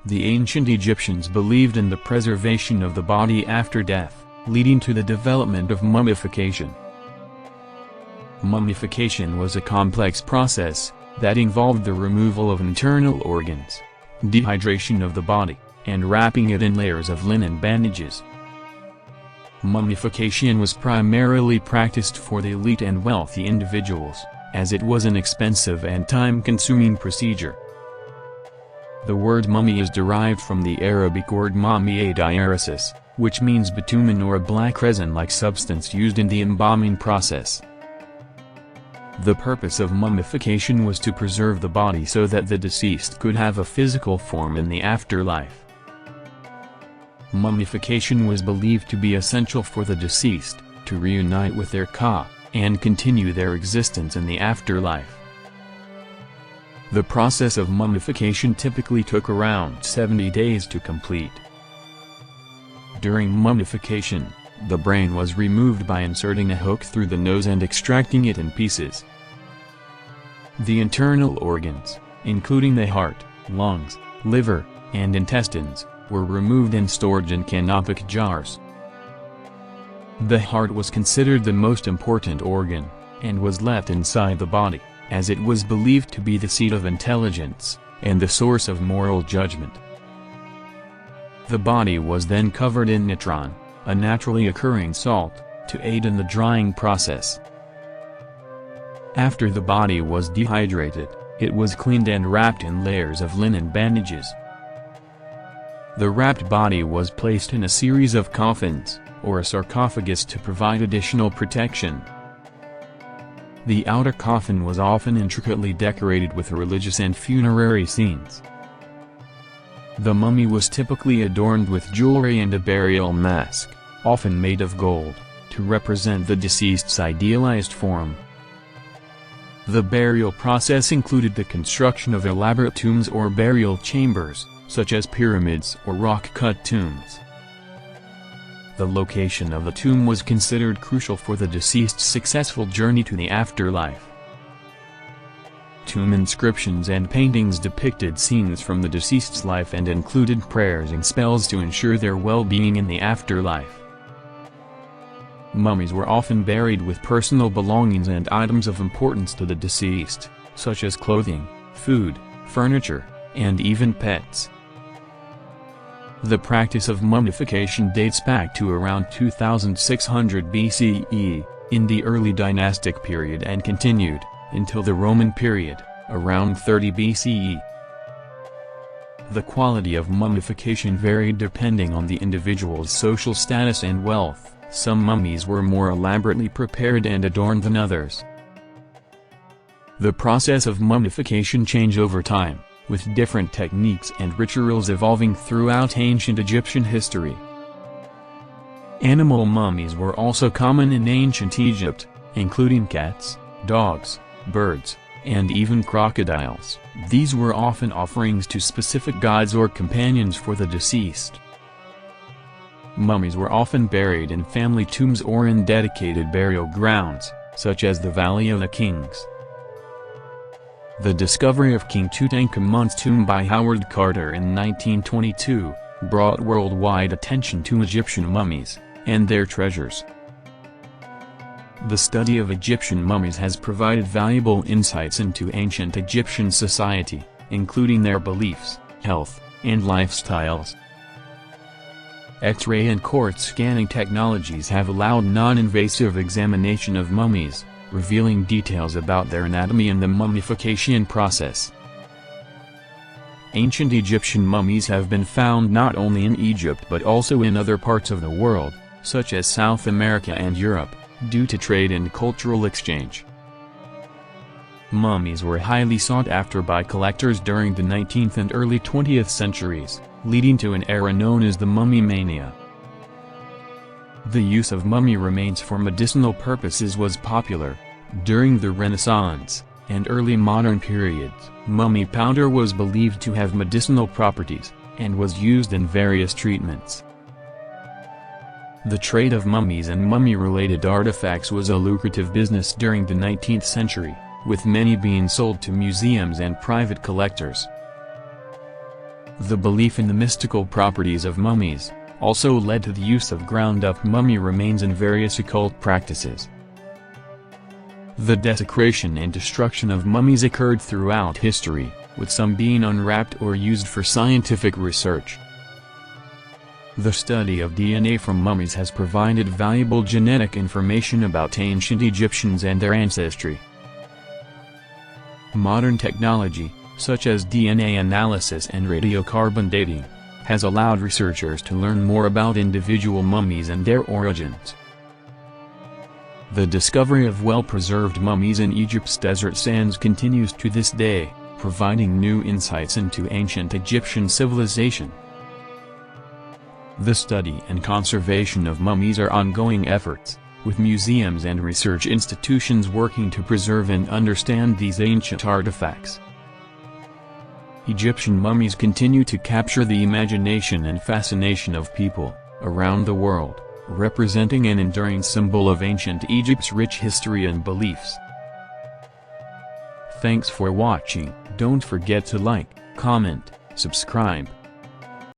The ancient Egyptians believed in the preservation of the body after death, leading to the development of mummification. Mummification was a complex process that involved the removal of internal organs, dehydration of the body, and wrapping it in layers of linen bandages. Mummification was primarily practiced for the elite and wealthy individuals, as it was an expensive and time-consuming procedure. The word mummy is derived from the Arabic word mummy, which means bitumen or a black resin-like substance used in the embalming process. The purpose of mummification was to preserve the body so that the deceased could have a physical form in the afterlife. Mummification was believed to be essential for the deceased to reunite with their ka and continue their existence in the afterlife. The process of mummification typically took around 70 days to complete. During mummification, the brain was removed by inserting a hook through the nose and extracting it in pieces. The internal organs, including the heart, lungs, liver, and intestines, were removed and stored in canopic jars. The heart was considered the most important organ, and was left inside the body, as it was believed to be the seat of intelligence, and the source of moral judgment. The body was then covered in natron, a naturally occurring salt, to aid in the drying process. After the body was dehydrated, it was cleaned and wrapped in layers of linen bandages. The wrapped body was placed in a series of coffins, or a sarcophagus to provide additional protection. The outer coffin was often intricately decorated with religious and funerary scenes. The mummy was typically adorned with jewelry and a burial mask, often made of gold, to represent the deceased's idealized form. The burial process included the construction of elaborate tombs or burial chambers, such as pyramids or rock-cut tombs. The location of the tomb was considered crucial for the deceased's successful journey to the afterlife. Tomb inscriptions and paintings depicted scenes from the deceased's life and included prayers and spells to ensure their well-being in the afterlife. Mummies were often buried with personal belongings and items of importance to the deceased, such as clothing, food, furniture, and even pets. The practice of mummification dates back to around 2600 BCE, in the early dynastic period, and continued until the Roman period, around 30 BCE. The quality of mummification varied depending on the individual's social status and wealth. Some mummies were more elaborately prepared and adorned than others. The process of mummification changed over time, with different techniques and rituals evolving throughout ancient Egyptian history. Animal mummies were also common in ancient Egypt, including cats, dogs, birds, and even crocodiles. These were often offerings to specific gods or companions for the deceased. Mummies were often buried in family tombs or in dedicated burial grounds, such as the Valley of the Kings. The discovery of King Tutankhamun's tomb by Howard Carter in 1922 brought worldwide attention to Egyptian mummies and their treasures. The study of Egyptian mummies has provided valuable insights into ancient Egyptian society, including their beliefs, health, and lifestyles. X-ray and quartz scanning technologies have allowed non-invasive examination of mummies, revealing details about their anatomy and the mummification process. Ancient Egyptian mummies have been found not only in Egypt but also in other parts of the world, such as South America and Europe, due to trade and cultural exchange. Mummies were highly sought after by collectors during the 19th and early 20th centuries, leading to an era known as the mummy mania. The use of mummy remains for medicinal purposes was popular. During the Renaissance and early modern periods, mummy powder was believed to have medicinal properties, and was used in various treatments. The trade of mummies and mummy-related artifacts was a lucrative business during the 19th century, with many being sold to museums and private collectors. The belief in the mystical properties of mummies also led to the use of ground-up mummy remains in various occult practices. The desecration and destruction of mummies occurred throughout history, with some being unwrapped or used for scientific research. The study of DNA from mummies has provided valuable genetic information about ancient Egyptians and their ancestry. Modern technology, such as DNA analysis and radiocarbon dating, has allowed researchers to learn more about individual mummies and their origins. The discovery of well-preserved mummies in Egypt's desert sands continues to this day, providing new insights into ancient Egyptian civilization. The study and conservation of mummies are ongoing efforts, with museums and research institutions working to preserve and understand these ancient artifacts. Egyptian mummies continue to capture the imagination and fascination of people around the world, representing an enduring symbol of ancient Egypt's rich history and beliefs. Thanks for watching. Don't forget to like, comment, subscribe,